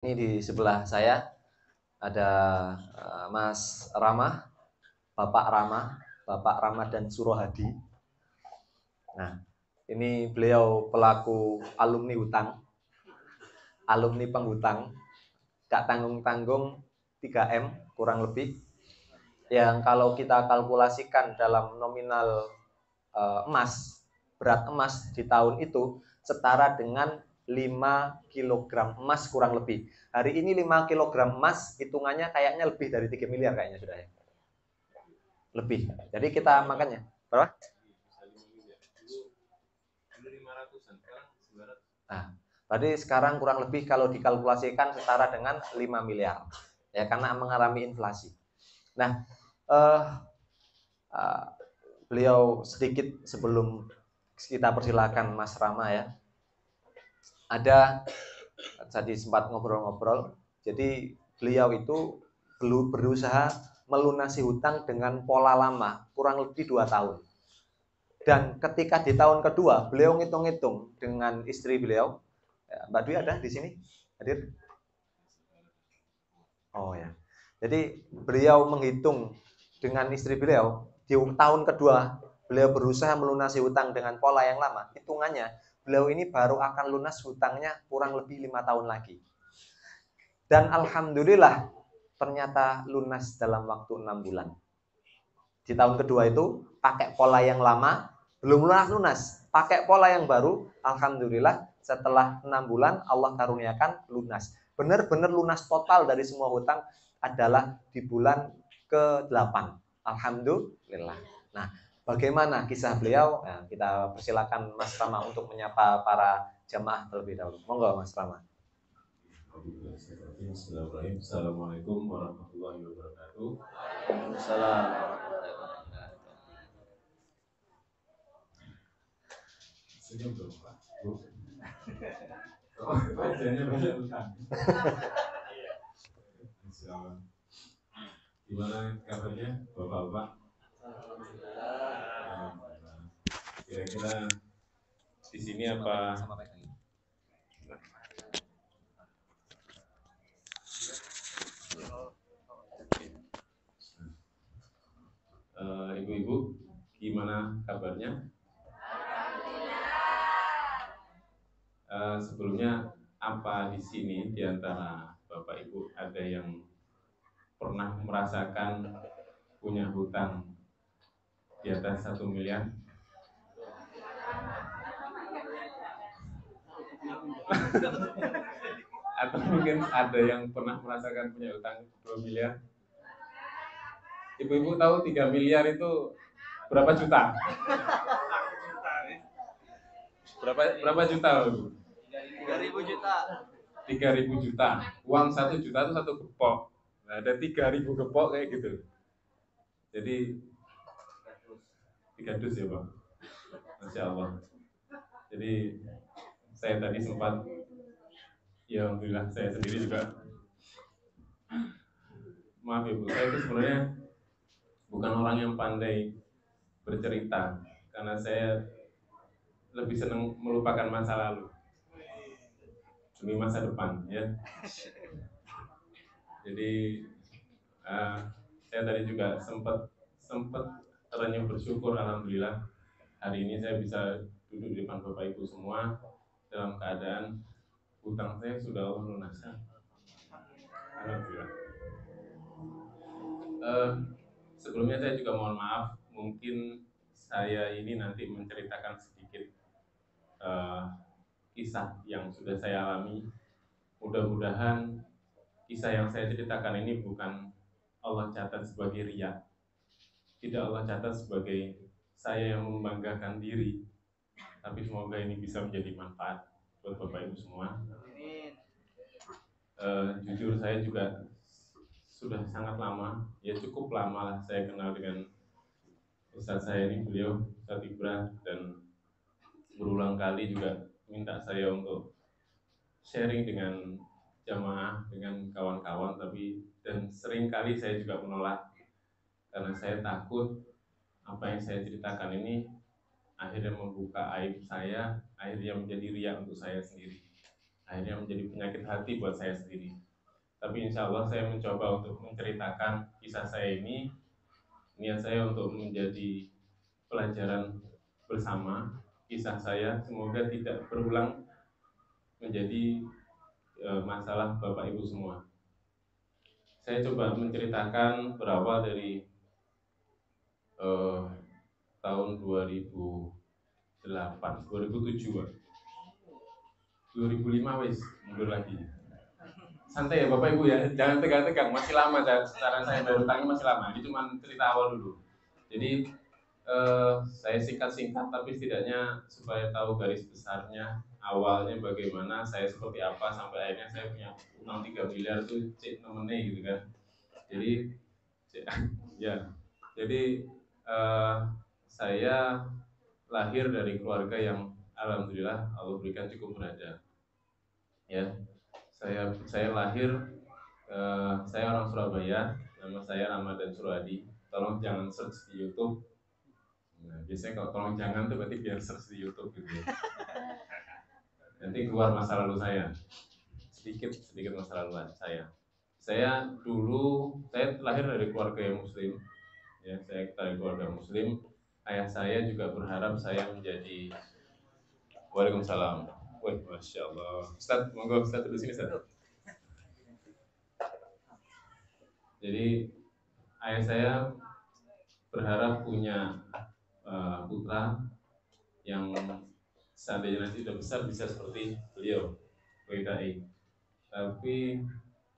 Ini di sebelah saya ada Mas Rama, Bapak Ramadan Surohadi. Nah, ini beliau pelaku alumni hutang, alumni penghutang, gak tanggung-tanggung 3M kurang lebih. Yang kalau kita kalkulasikan dalam nominal emas, berat emas di tahun itu setara dengan 5 kg emas kurang lebih. Hari ini 5 kg emas hitungannya kayaknya lebih dari 3 miliar kayaknya sudah ya. Lebih. Jadi kita makanya berapa? Nah, berarti sekarang kurang lebih kalau dikalkulasikan setara dengan 5 miliar. Ya karena mengalami inflasi. Nah, eh, eh, beliau sedikit sebelum kita persilakan Mas Rama ya. Ada tadi sempat ngobrol-ngobrol. Jadi beliau itu berusaha melunasi hutang dengan pola lama kurang lebih 2 tahun. Dan ketika di tahun kedua beliau ngitung-ngitung dengan istri beliau, Mbak Dwi ada di sini hadir? Oh ya. Jadi beliau menghitung dengan istri beliau di tahun kedua beliau berusaha melunasi hutang dengan pola yang lama. Hitungannya beliau ini baru akan lunas hutangnya kurang lebih 5 tahun lagi. Dan alhamdulillah ternyata lunas dalam waktu 6 bulan. Di tahun kedua itu pakai pola yang lama, belum lunas-lunas. Pakai pola yang baru, alhamdulillah setelah 6 bulan Allah karuniakan lunas. Benar-benar lunas total dari semua hutang adalah di bulan ke-8. Alhamdulillah. Nah, bagaimana kisah beliau? Nah, kita persilakan Mas Rama untuk menyapa para jamaah terlebih dahulu. Monggo Mas Rama. Assalamualaikum warahmatullahi wabarakatuh. Assalamualaikum. Senyum dong Pak. Wajahnya banyak utang. Gimana kabarnya Bapak-bapak? Kira-kira di sini apa? Ibu-ibu, gimana kabarnya? Sebelumnya apa di sini di antara Bapak Ibu ada yang pernah merasakan punya hutang di atas 1 miliar? Atau mungkin ada yang pernah merasakan punya hutang 2 miliar? Ibu-ibu tahu 3 miliar itu berapa juta? Berapa juta Bu? 3.000 juta. 3.000 juta. Uang 1 juta itu 1 gepok. Nah, ada 3.000 gepok kayak gitu. Jadi 3 dus ya Pak. Masya Allah. Jadi saya tadi sempat, ya alhamdulillah saya sendiri juga, maaf Ibu, saya itu sebenarnya bukan orang yang pandai bercerita, karena saya lebih senang melupakan masa lalu demi masa depan ya. Jadi saya tadi juga sempat terenyuh bersyukur, alhamdulillah hari ini saya bisa duduk di depan Bapak Ibu semua dalam keadaan hutang saya sudah Allah lunaskan. Alhamdulillah. Sebelumnya saya juga mohon maaf, mungkin saya ini nanti menceritakan sedikit kisah yang sudah saya alami. Mudah-mudahan kisah yang saya ceritakan ini bukan Allah catat sebagai riya, tidak Allah catat sebagai saya yang membanggakan diri, tapi semoga ini bisa menjadi manfaat buat Bapak Ibu semua. Jujur saya juga sudah sangat lama, ya cukup lama lah saya kenal dengan Ustadz saya ini, beliau Ustadz Ibra, dan berulang kali juga minta saya untuk sharing dengan jamaah, dengan kawan-kawan, dan sering kali saya juga menolak karena saya takut apa yang saya ceritakan ini akhirnya membuka aib saya, akhirnya menjadi riya untuk saya sendiri. akhirnya menjadi penyakit hati buat saya sendiri. Tapi insya Allah saya mencoba untuk menceritakan kisah saya ini, niat saya untuk menjadi pelajaran bersama kisah saya, semoga tidak berulang menjadi masalah Bapak Ibu semua. Saya coba menceritakan berawal dari tahun 2008, 2007, 2005 wis mundur lagi. Santai ya Bapak Ibu ya, jangan tegang-tegang, masih lama cara saya bayar utangnya masih lama. Ini cuma cerita awal dulu. Jadi saya singkat-singkat tapi setidaknya supaya tahu garis besarnya awalnya bagaimana saya seperti apa sampai akhirnya saya punya utang 3 miliar itu cek nemennya gitu kan. Jadi ya, jadi saya lahir dari keluarga yang alhamdulillah Allah berikan cukup berada. Ya, saya lahir, saya orang Surabaya, nama saya Ramadan Suradi. Tolong jangan search di YouTube. Nah, biasanya kalau tolong jangan tuh berarti biar search di YouTube gitu ya. Nanti keluar masa lalu saya. Sedikit masa lalu saya. Saya lahir dari keluarga yang Muslim. Ya, saya dari keluarga Muslim. Ayah saya juga berharap saya menjadi. Waalaikumsalam. Wah, masya Allah. Ustaz, monggo Ustaz dulu sini Ustaz. Jadi ayah saya berharap punya putra yang seandainya nanti sudah besar bisa seperti beliau, WKI. Tapi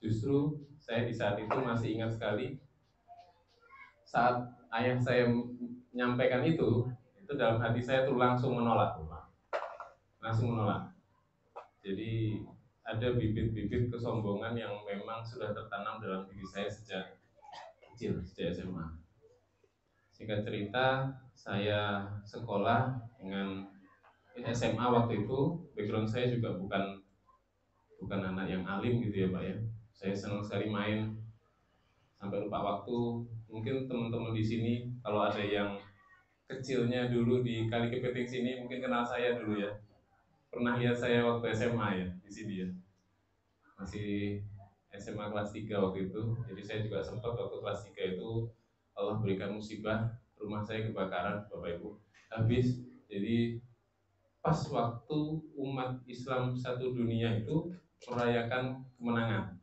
justru saya di saat itu masih ingat sekali saat ayah saya menyampaikan itu dalam hati saya tuh langsung menolak. Jadi ada bibit-bibit kesombongan yang memang sudah tertanam dalam diri saya sejak kecil, sejak SMA. Singkat cerita, saya sekolah dengan SMA waktu itu, background saya juga bukan anak yang alim gitu ya Pak ya. Saya senang sekali main sampai lupa waktu. Mungkin teman-teman di sini kalau ada yang kecilnya dulu di Kali Kepiting sini mungkin kenal saya dulu ya. Pernah lihat saya waktu SMA ya di sini ya. Masih SMA kelas 3 waktu itu. Jadi saya juga sempat waktu kelas 3 itu Allah berikan musibah, rumah saya kebakaran Bapak Ibu. Habis, jadi pas waktu umat Islam satu dunia itu merayakan kemenangan.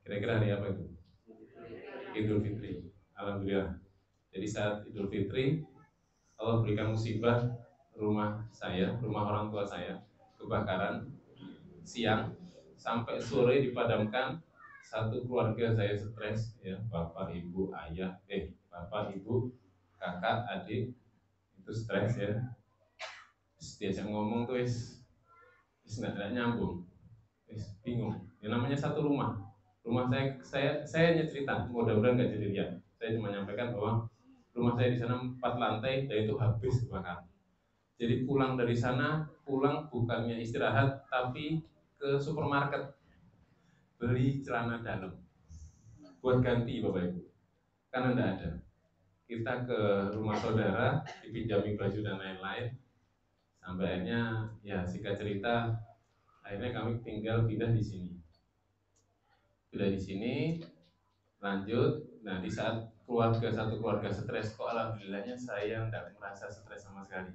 Kira-kira hari apa itu? Idul Fitri. Alhamdulillah. Jadi saat Idul Fitri Allah berikan musibah, rumah orang tua saya kebakaran siang sampai sore dipadamkan. Satu keluarga saya stres ya, bapak ibu kakak adik itu stres ya. Diajak ngomong tuh nggak nyambung, bingung. Ya namanya satu rumah saya hanya cerita, mudah-mudahan nggak jadi lihat. Saya cuma nyampaikan bahwa rumah saya di sana 4 lantai dan itu habis kebakaran. Jadi pulang dari sana, bukannya istirahat tapi ke supermarket beli celana dalam buat ganti Bapak Ibu, karena enggak ada. Kita ke rumah saudara dipinjami baju dan lain-lain. Sampai akhirnya ya singkat cerita akhirnya kami pindah di sini. Lanjut. Nah di saat satu keluarga stres, kok alhamdulillahnya saya tidak merasa stres sama sekali.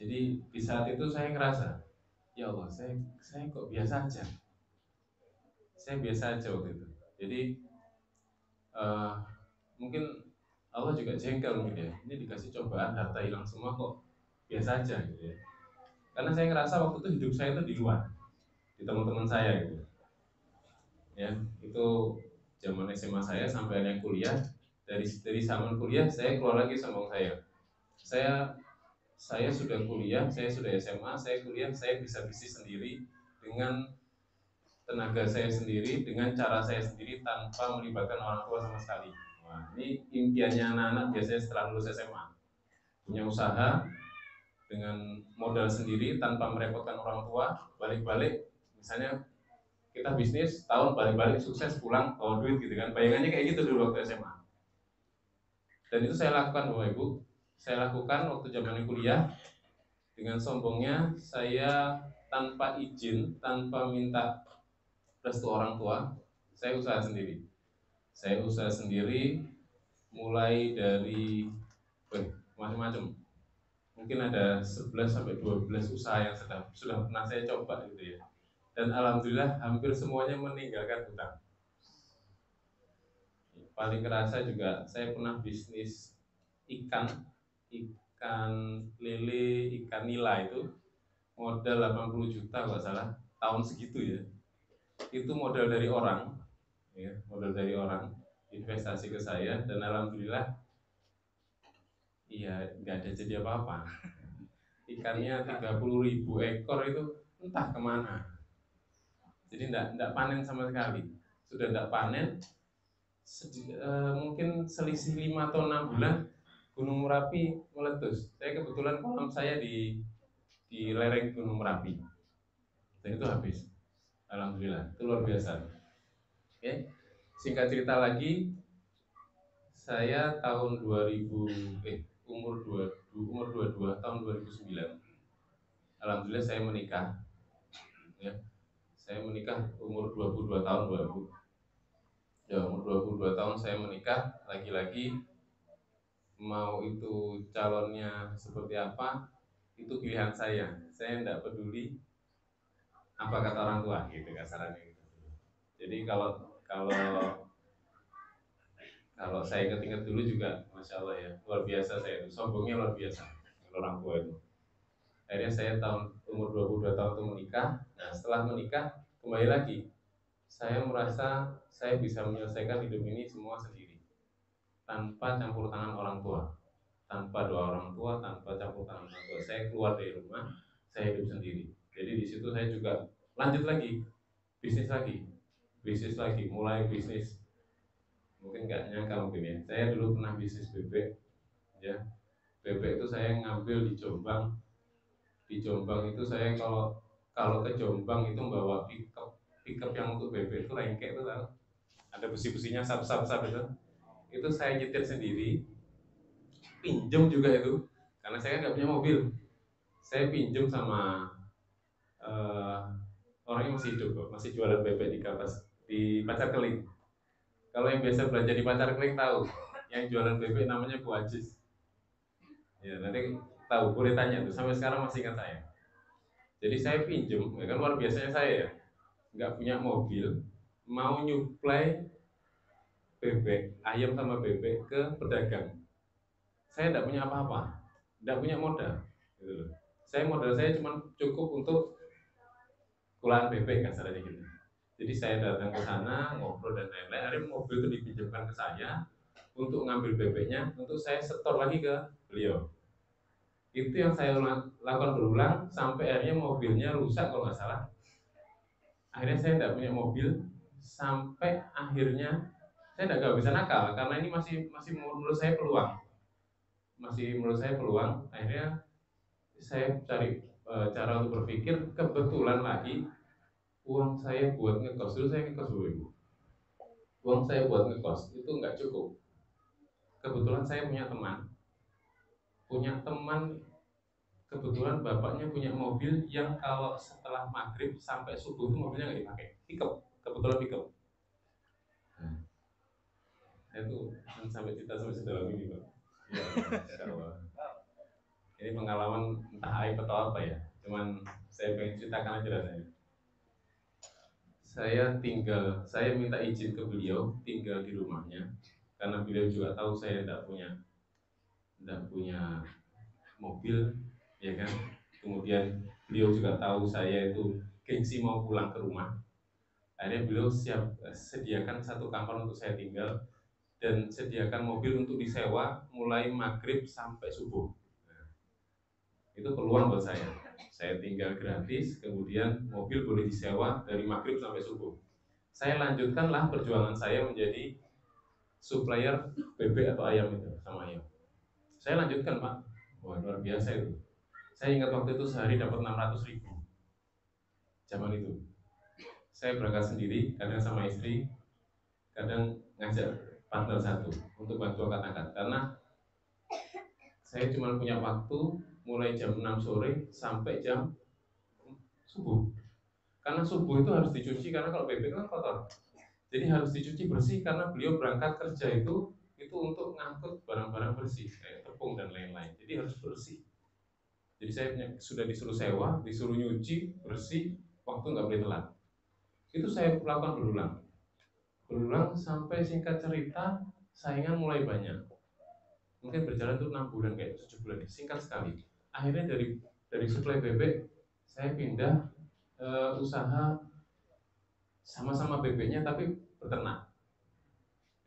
Jadi di saat itu saya ngerasa, ya Allah, saya kok biasa aja. Saya biasa aja waktu itu. Jadi mungkin Allah juga jengkel mungkin ya. Ini dikasih cobaan, harta hilang semua kok biasa aja gitu ya. Karena saya ngerasa waktu itu hidup saya itu di luar, di teman-teman saya gitu. Ya, itu zaman SMA saya sampai akhirnya kuliah. Dari zaman kuliah saya keluar lagi sombong saya. Saya sudah kuliah, saya sudah SMA, saya kuliah, saya bisa bisnis sendiri dengan tenaga saya sendiri, dengan cara saya sendiri tanpa melibatkan orang tua sama sekali. Wah, ini impiannya anak-anak biasanya setelah lulus SMA. Punya usaha dengan modal sendiri tanpa merepotkan orang tua, balik-balik misalnya kita bisnis, tahun balik-balik sukses, pulang bawa duit gitu kan. Bayangannya kayak gitu dulu waktu SMA. Dan itu saya lakukan Bapak Ibu. Saya lakukan waktu zaman kuliah. Dengan sombongnya saya tanpa izin, tanpa minta restu orang tua, saya usaha sendiri. Saya usaha sendiri mulai dari macam-macam. Mungkin ada 11 sampai 12 usaha yang sudah pernah saya coba gitu ya. Dan alhamdulillah hampir semuanya meninggalkan hutang. Paling kerasa juga saya pernah bisnis ikan lele, ikan nila itu modal 80 juta kalau salah, tahun segitu ya. Itu modal dari orang, ya, modal dari orang investasi ke saya, dan alhamdulillah iya nggak ada jadi apa-apa. Ikannya 30.000 ekor itu entah kemana. Jadi enggak panen sama sekali. Sudah enggak panen, mungkin selisih 5 atau 6 bulan Gunung Merapi meletus. Saya kebetulan kolam saya di lereng Gunung Merapi, dan itu habis. Alhamdulillah, itu luar biasa. Oke, singkat cerita lagi, saya tahun 2000 umur 22 tahun 2009. Alhamdulillah saya menikah. Ya, saya menikah umur 22 tahun 2000. Ya, umur 22 tahun saya menikah, lagi-lagi mau itu calonnya seperti apa, itu pilihan saya. Saya tidak peduli apa kata orang tua, gitu kasarannya gitu. Jadi kalau saya ingat-ingat dulu juga, masya Allah ya, luar biasa saya itu, sombongnya luar biasa orang tua itu. Akhirnya saya umur 22 tahun itu menikah. Nah, setelah menikah kembali lagi, saya merasa saya bisa menyelesaikan hidup ini semua sendiri, tanpa campur tangan orang tua, tanpa doa orang tua, tanpa campur tangan orang tua. Saya keluar dari rumah, saya hidup sendiri. Jadi di situ saya juga lanjut lagi, bisnis lagi, mulai bisnis. Mungkin nggak nyangka mungkin ya. Saya dulu pernah bisnis bebek, ya. Bebek itu saya ngambil di Jombang. Di Jombang itu saya kalau ke Jombang itu membawa pickup yang untuk bebek itu rengkek itu kan. Ada besi-besinya sap itu. Itu saya nyetir sendiri, pinjem juga itu, karena saya nggak punya mobil. Saya pinjem sama orang yang masih hidup kok, masih jualan bebek di Pasar Keling. Kalau yang biasa belanja di Pasar Keling tahu, yang jualan bebek namanya Bu Ajis. Ya, nanti tahu, boleh tanya tuh, sampai sekarang masih ingat saya. Jadi saya pinjem, ya kan luar biasanya saya ya, nggak punya mobil, mau nyuplai bebek, ayam sama bebek ke pedagang. Saya tidak punya apa-apa, tidak punya modal, gitu loh. Modal saya cuma cukup untuk kulaan bebek kasarnya gitu. Jadi saya datang ke sana, ngobrol dan lain-lain. Akhirnya mobil itu dipinjamkan ke saya untuk ngambil bebeknya, untuk saya setor lagi ke beliau. Itu yang saya lakukan berulang sampai akhirnya mobilnya rusak kalau nggak salah. Akhirnya saya tidak punya mobil sampai akhirnya saya nggak bisa nakal karena ini masih menurut saya peluang. Akhirnya saya cari cara untuk berpikir, kebetulan lagi uang saya buat ngekos, dulu saya ngekos dulu ibu. Uang saya buat ngekos itu nggak cukup. Kebetulan saya punya teman, kebetulan bapaknya punya mobil yang kalau setelah maghrib sampai subuh itu mobilnya nggak dipakai, kebetulan pickup. Nah, itu sampai sedalam ini Pak. Ya, insya Allah. Ini pengalaman entah aib atau apa ya, cuman saya pengen ceritakan aja rasanya. Saya minta izin ke beliau tinggal di rumahnya, karena beliau juga tahu saya tidak punya mobil, ya kan. Kemudian beliau juga tahu saya itu gengsi mau pulang ke rumah. Akhirnya beliau sediakan satu kamar untuk saya tinggal dan sediakan mobil untuk disewa mulai maghrib sampai subuh. Nah, itu peluang buat saya. Saya tinggal gratis, kemudian mobil boleh disewa dari maghrib sampai subuh. Saya lanjutkanlah perjuangan saya menjadi supplier bebek atau ayam itu sama ayam. Saya lanjutkan Pak. Wah, luar biasa itu. Saya ingat waktu itu sehari dapat 600.000. Zaman itu. Saya berangkat sendiri, kadang sama istri, kadang ngajak partner satu untuk bantu angkat-angkat. Karena saya cuma punya waktu mulai jam 6 sore sampai jam subuh. Karena subuh itu harus dicuci, karena kalau bebek kan kotor. Jadi harus dicuci bersih karena beliau berangkat kerja itu untuk ngangkut barang-barang bersih kayak tepung dan lain-lain. Jadi harus bersih. Jadi saya sudah disuruh sewa, disuruh nyuci bersih, waktu nggak boleh telat. Itu saya lakukan berulang sampai singkat cerita saingan mulai banyak. Mungkin berjalan tuh 6 bulan kayak 7 bulan, singkat sekali. Akhirnya dari suplai bebek saya pindah usaha sama-sama bebeknya tapi beternak.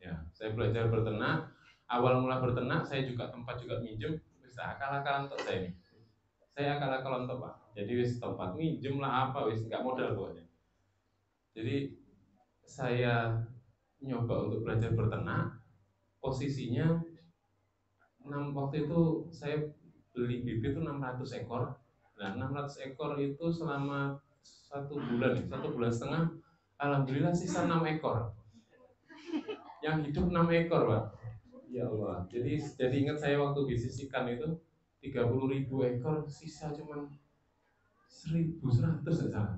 Ya, saya belajar beternak. Awal mula beternak saya juga tempat juga minjem, bisa akal-akalan untuk saya ini. Saya akal-akalan untuk Pak. Jadi wis tempat minjem lah apa wis nggak modal pokoknya. Jadi saya nyoba untuk belajar beternak. Posisinya waktu itu saya beli bibit itu 600 ekor. Nah, 600 ekor itu selama 1,5 bulan, alhamdulillah sisa 6 ekor. Yang hidup 6 ekor, Pak. Ya Allah. Jadi ingat saya waktu bisnis ikan itu 30.000 ekor, sisa cuma 1.100 saja.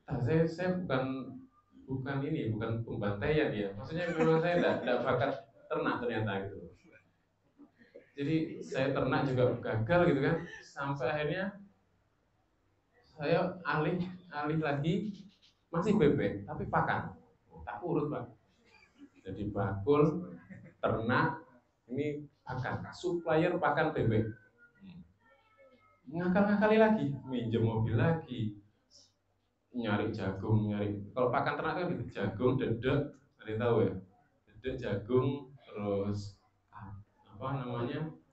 Nah, saya bukan pembantaian ya. Maksudnya memang saya tidak bakat ternak ternyata gitu. Jadi saya ternak juga gagal gitu kan. Sampai akhirnya saya alih lagi masih bebek tapi pakan. Tak urut, Pak. Jadi bakul, ternak, ini pakan, supplier pakan bebek. Ngakal-ngakali lagi, minjem mobil lagi, nyari jagung, kalau pakan ternak kan gitu, jagung, dedek, ada yang tahu ya? Dedek, jagung, terus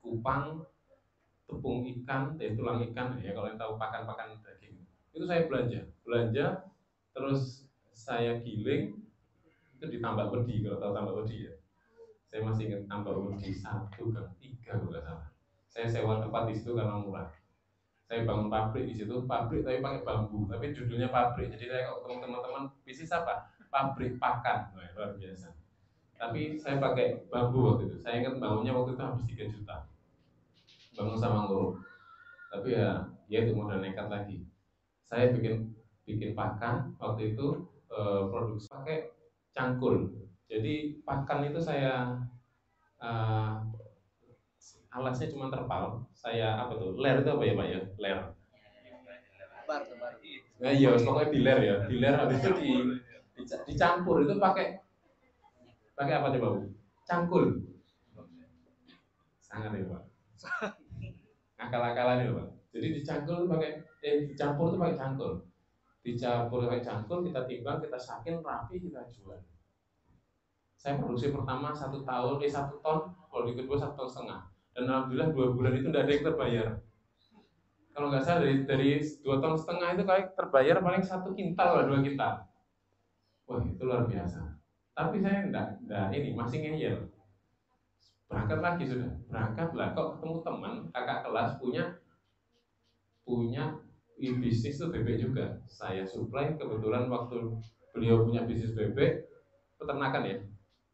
kupang, tepung ikan, tulang ikan, ya kalau yang tahu pakan-pakan daging. Itu saya belanja, terus saya giling, itu ditambah wedi, kalau tahu tambah wedi ya. Saya masih ingat tambah wedi 1 ke 3 kalau nggak salah. Saya sewa tempat di situ karena murah. Saya bangun pabrik di situ, pabrik tapi pakai bambu, tapi judulnya pabrik. Jadi saya kalau ketemu teman-teman bisnis apa? Pabrik pakan, luar biasa. Tapi saya pakai bambu waktu itu. Saya ingat bangunnya waktu itu habis 3 juta. Bangun sama nguruk. Tapi ya itu modal nekat lagi. Saya bikin pakan waktu itu produksi pakai cangkul. Jadi pakan itu saya alasnya cuma terpal. Saya ler itu apa ya Pak ya? Ler. Bar. Nah iya, pokoknya di ler habis itu dicampur itu pakai apa coba Bu? Cangkul. Sangat ya Pak. Akal-akalan ya Pak. Jadi dicampur itu pakai cangkul. Dicampur pakai cangkul, kita timbang, kita saking rapi, kita jual. Saya produksi pertama 1 ton, kalau di kedua 1,5 ton. Dan alhamdulillah 2 bulan itu tidak ada yang terbayar. Kalau nggak salah dari 2,5 ton itu kayak terbayar paling 1 kintal lah, 2 kintal. Wah itu luar biasa. Tapi saya masih ngeyel. Berangkat lagi sudah, kok ketemu teman kakak kelas punya bisnis tuh bebek juga. Saya supply, kebetulan waktu beliau punya bisnis bebek peternakan ya.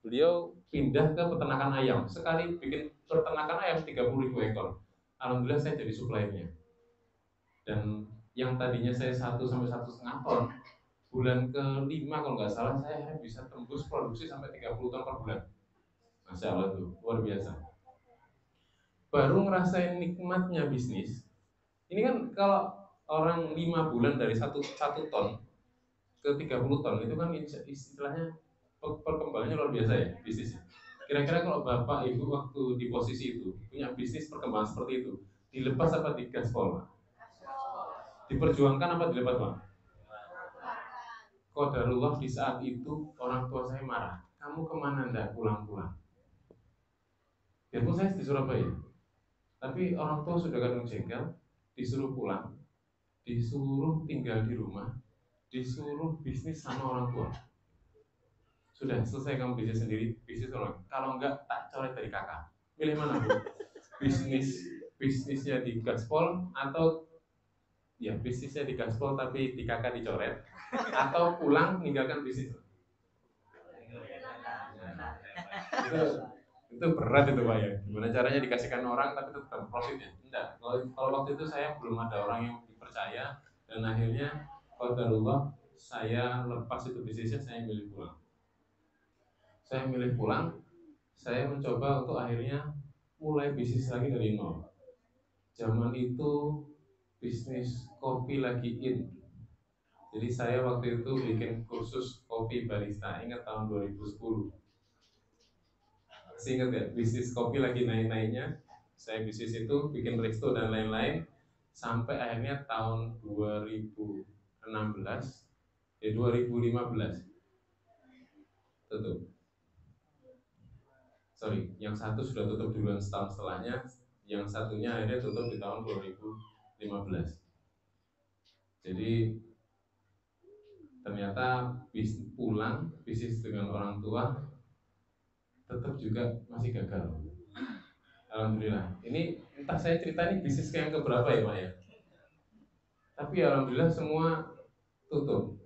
Beliau pindah ke peternakan ayam. Sekali bikin peternakan ayam 30.000 ekor. Alhamdulillah saya jadi suplainya. Dan yang tadinya saya 1 sampai 1,5 ton, bulan ke-5 kalau nggak salah saya bisa tembus produksi sampai 30 ton per bulan. Masya Allah tuh, luar biasa. Baru ngerasain nikmatnya bisnis. Ini kan kalau orang 5 bulan dari 1 ton ke 30 ton itu kan istilahnya perkembangannya luar biasa ya bisnisnya. Kira-kira kalau Bapak Ibu waktu di posisi itu punya bisnis perkembangan seperti itu, dilepas apa digaspol Pak? Diperjuangkan apa dilepas Pak? Qadarullah di saat itu orang tua saya marah, kamu kemana ndak pulang-pulang? Biarpun saya di Surabaya, tapi orang tua sudah kadang jengkel, disuruh pulang, disuruh tinggal di rumah, disuruh bisnis sama orang tua. Sudah selesai kamu bisnis sendiri, bisnis orang. Kalau enggak tak coret dari kakak. Pilih mana Bu? Bisnisnya di gaspol atau ya bisnisnya di gaspol tapi di kakak dicoret, atau pulang meninggalkan bisnis. Itu berat itu Pak ya. Gimana caranya dikasihkan orang tapi tetap profitnya? Enggak. Kalau waktu itu saya belum ada orang yang dipercaya, Dan akhirnya qadarullah saya lepas itu bisnisnya, saya milih pulang. Saya mencoba untuk akhirnya mulai bisnis lagi dari nol. Zaman itu bisnis kopi lagi in. Jadi saya waktu itu bikin kursus kopi barista, ingat tahun 2010. Masih ingat ya, bisnis kopi lagi naik-naiknya. Saya bisnis itu bikin resto dan lain-lain sampai akhirnya tahun 2016, 2015 tutup. Sorry, yang satu sudah tutup duluan setahun setelahnya, yang satunya akhirnya tutup di tahun 2015. Jadi ternyata bisnis dengan orang tua tetap juga masih gagal. Alhamdulillah. Ini entah saya cerita ini bisnis yang keberapa ya Pak ya. Tapi alhamdulillah semua tutup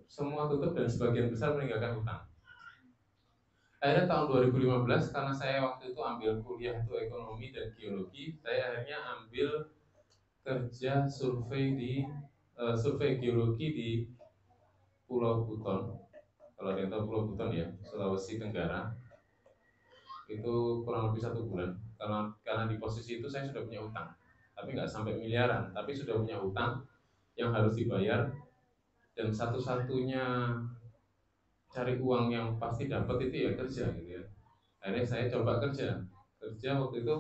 dan sebagian besar meninggalkan hutang. Akhirnya tahun 2015 karena saya waktu itu ambil kuliah itu ekonomi dan geologi, saya akhirnya ambil kerja survei geologi di Pulau Buton. Kalau ada yang tahu Pulau Buton ya, Sulawesi Tenggara. Itu kurang lebih 1 bulan. Karena di posisi itu saya sudah punya hutang, tapi nggak sampai miliaran, tapi sudah punya hutang yang harus dibayar, dan satu-satunya cari uang yang pasti dapat itu ya kerja gitu ya. Akhirnya saya coba kerja waktu itu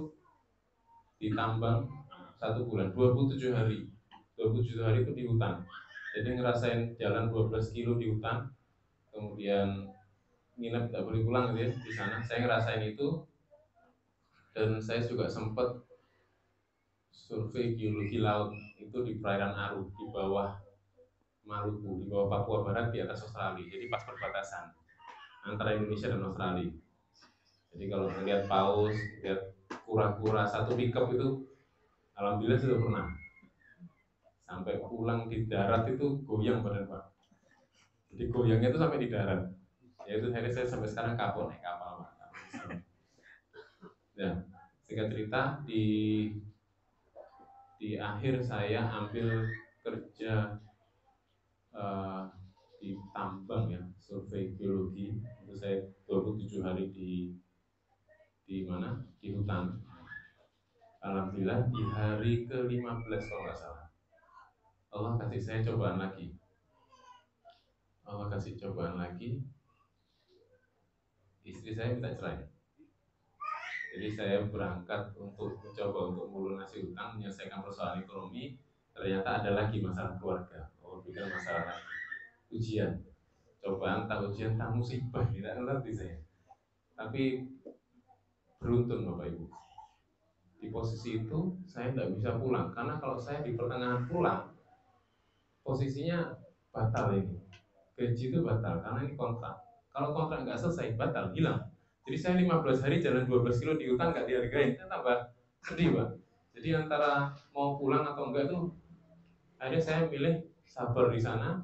di tambang 1 bulan, 27 hari itu di hutan. Jadi ngerasain jalan 12 kilo di hutan, kemudian nginep tidak boleh pulang gitu ya di sana. Saya ngerasain itu, dan saya juga sempat survei geologi laut itu di perairan Aru, di bawah Maluku, di bawah Papua Barat, di atas Australia. Jadi pas perbatasan antara Indonesia dan Australia. Jadi kalau melihat paus, lihat kura-kura satu pickup itu, alhamdulillah sudah pernah. Sampai pulang di darat itu goyang badan Pak. Jadi goyangnya itu sampai di darat. Ya itu akhirnya saya sampai sekarang kapok naik kapal Pak. Ya, singkat cerita di akhir saya ambil kerja di tambang ya, survei geologi. Itu saya 27 hari di mana? Di hutan. Alhamdulillah di hari ke-15 kalau nggak salah, Allah kasih saya cobaan lagi. Istri saya minta cerai. Jadi saya berangkat untuk mencoba untuk melunasi hutang, menyelesaikan persoalan ekonomi. Ternyata ada lagi masalah keluarga. Bukan masalah lagi. Ujian, cobaan, tak ujian, tak musibah, tidak ngerti saya. Tapi beruntun Bapak Ibu. Di posisi itu saya tidak bisa pulang, karena kalau saya di pertengahan pulang, posisinya batal ini. Gaji itu batal karena ini kontrak. Kalau kontrak nggak selesai, batal, hilang. Jadi saya 15 hari jalan 12 kilo di hutan nggak dihargain, saya tambah sedih Pak. Jadi antara mau pulang atau enggak tuh, akhirnya saya milih sabar di sana,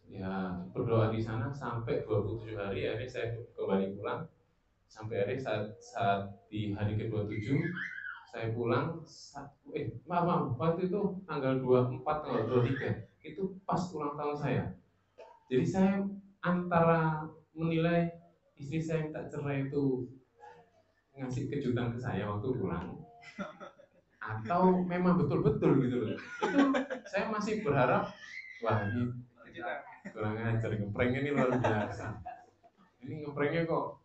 ya berdoa di sana sampai 27 hari. Akhirnya saya kembali pulang. Sampai hari saat di hari ke-27 saya pulang. Maaf, waktu itu tanggal 24, tanggal 23 itu pas ulang tahun saya. Jadi saya antara menilai istri saya minta cerai itu ngasih kejutan ke saya waktu pulang, atau memang betul-betul gitu loh. Itu saya masih berharap, wah ini kurang ajar, ngepranknya ini luar biasa. Ini ngepranknya kok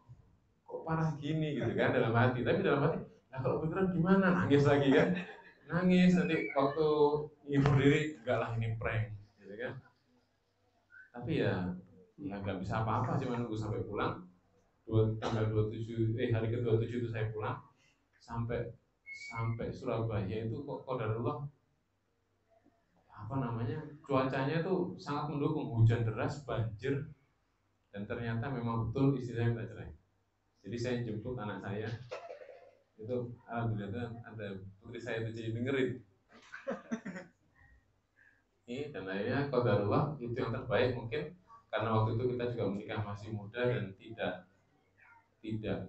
parah gini gitu kan dalam hati. Tapi dalam hati, nah kalau beneran gimana? Nangis lagi kan? Nangis nanti waktu ibu diri, enggak lah ini prank gitu kan. Tapi ya nggak bisa apa-apa, cuma nunggu sampai pulang. Tanggal 27, hari ke-27 itu saya pulang. Sampai Surabaya itu kok qadarullah, cuacanya tuh sangat mendukung, hujan deras, banjir, dan ternyata memang betul istri saya minta cerai. Jadi saya jemput anak saya, itu alhamdulillah ada putri saya itu jadi dengerin. Dan akhirnya qadarullah itu yang terbaik mungkin, karena waktu itu kita juga menikah masih muda dan tidak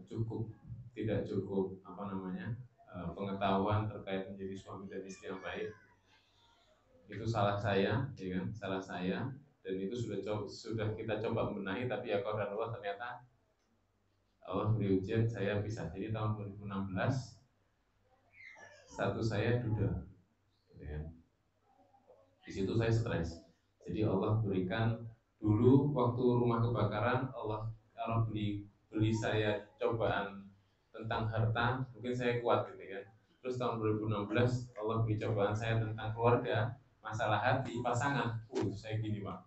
cukup pengetahuan terkait menjadi suami dan istri yang baik. itu salah saya, ya kan, salah saya, dan itu sudah kita coba benahi, tapi ya qadar Allah ternyata Allah beri ujian, saya bisa. Jadi tahun 2016 status saya duda, gitu kan. Di situ saya stres. Jadi Allah berikan dulu waktu rumah kebakaran, Allah beli saya cobaan tentang harta, mungkin saya kuat gitu kan. Terus tahun 2016 Allah beri cobaan saya tentang keluarga, masalah hati, pasangan. Saya gini Pak,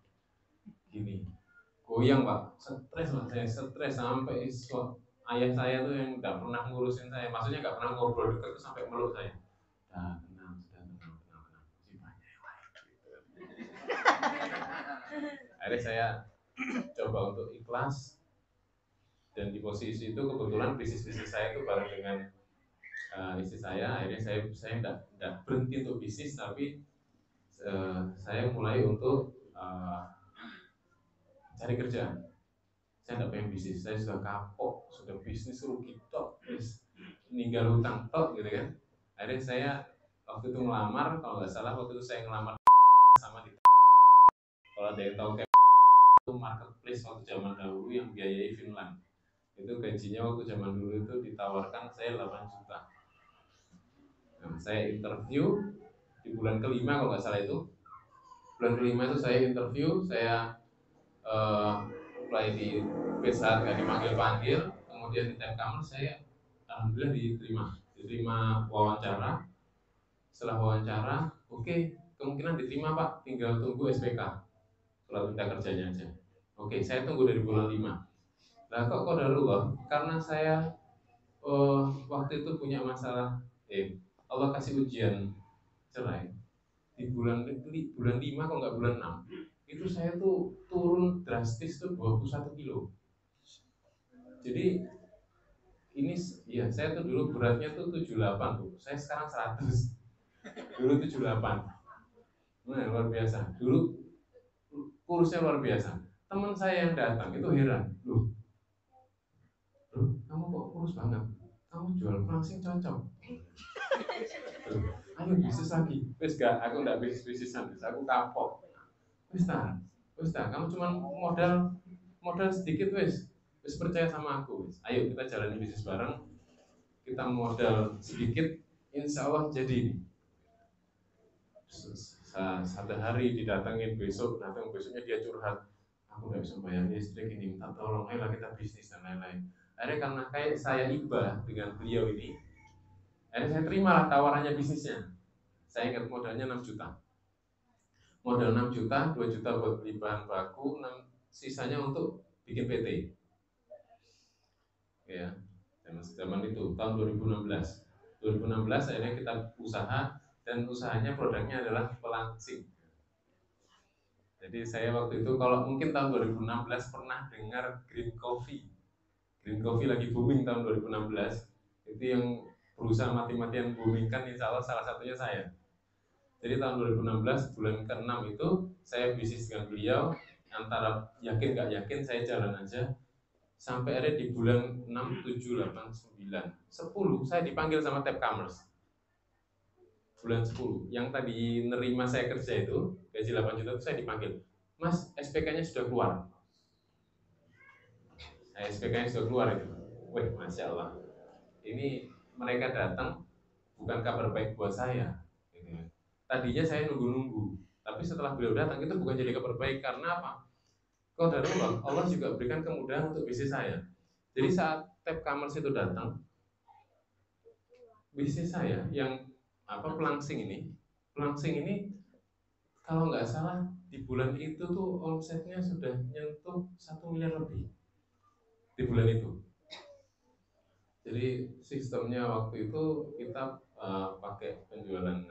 gini, goyang Pak, stres Pak, saya stres sampai ayah saya tuh yang nggak pernah ngurusin saya, maksudnya nggak pernah ngobrol dekat tuh sampai meluk saya. Tenang, masih banyak yang lain. Akhirnya saya coba untuk ikhlas, dan di posisi itu kebetulan bisnis saya itu bareng dengan istri saya. Akhirnya saya tidak berhenti untuk bisnis, tapi saya mulai untuk cari kerjaan. Saya tidak pengen bisnis, saya sudah kapok, sudah bisnis rugi tok, ninggal hutang tok gitu kan. Akhirnya saya waktu itu ngelamar, kalau nggak salah waktu itu saya ngelamar sama di, kalau ada yang tahu kayak itu marketplace waktu zaman dahulu yang biayai Finland. Itu gajinya waktu zaman dulu itu ditawarkan saya 8 juta. Nah, saya interview di bulan kelima kalau nggak salah itu. Bulan kelima itu saya interview, saya apply di Pizza nggak dipanggil-panggil, kemudian di Telkomsel saya alhamdulillah diterima wawancara. Setelah wawancara, oke, kemungkinan diterima Pak, tinggal tunggu SPK, surat perintah kerjanya aja. Oke, saya tunggu dari bulan 5. Nah kok qadarullah, karena saya waktu itu punya masalah, Allah kasih ujian cerai di bulan 5 kalau nggak bulan 6, itu saya tuh turun drastis tuh 21 kilo. Jadi ini ya, saya tuh dulu beratnya tuh 78 tuh, saya sekarang 100. Dulu 78. Nah, luar biasa. Dulu kurusnya luar biasa. Teman saya yang datang itu heran, loh, kamu kok kurus banget? Kamu jual perangsing cocok. Ayo bisnis lagi. Wes gak, aku nggak bisnisan, aku kapok. Wes kamu cuma modal sedikit wes percaya sama aku. Wes. Ayo kita jalani bisnis bareng. Kita modal sedikit, insya Allah jadi ini. Satu hari didatengin, besoknya dia curhat, aku nggak bisa bayar listrik ini, minta tolong, ayolah kita bisnis dan lain-lain. Akhirnya karena kayak saya iba dengan beliau ini, akhirnya saya terimalah tawarannya bisnisnya. Saya ingat modalnya 6 juta. Modal 6 juta, 2 juta buat beli bahan baku, sisanya untuk bikin PT. Ya, zaman itu tahun 2016. 2016 akhirnya kita usaha, dan usahanya produknya adalah pelangsing. Jadi saya waktu itu, kalau mungkin tahun 2016 pernah dengar green coffee. Green coffee lagi booming tahun 2016. Itu yang berusaha mati-matian boomingkan, insya Allah salah satunya saya. Jadi tahun 2016 bulan ke-6 itu saya bisnis dengan beliau, antara yakin gak yakin saya jalan aja. Sampai ada di bulan 6, 7, 8, 9, 10 saya dipanggil sama Telkomsel. Bulan 10, yang tadi nerima saya kerja itu, gaji 8 juta itu saya dipanggil, Mas, SPK-nya sudah keluar. SPK-nya sudah keluar itu. Wih, Masya Allah. Ini mereka datang bukan kabar baik buat saya. Tadinya saya nunggu-nunggu, tapi setelah beliau datang itu bukan jadi kabar baik. Karena apa? Qadarullah, Allah juga berikan kemudahan untuk bisnis saya. Jadi saat Telkomsel itu datang, bisnis saya yang pelangsing ini kalau nggak salah di bulan itu tuh omsetnya sudah nyentuh 1 miliar lebih di bulan itu. Jadi sistemnya waktu itu kita pakai penjualan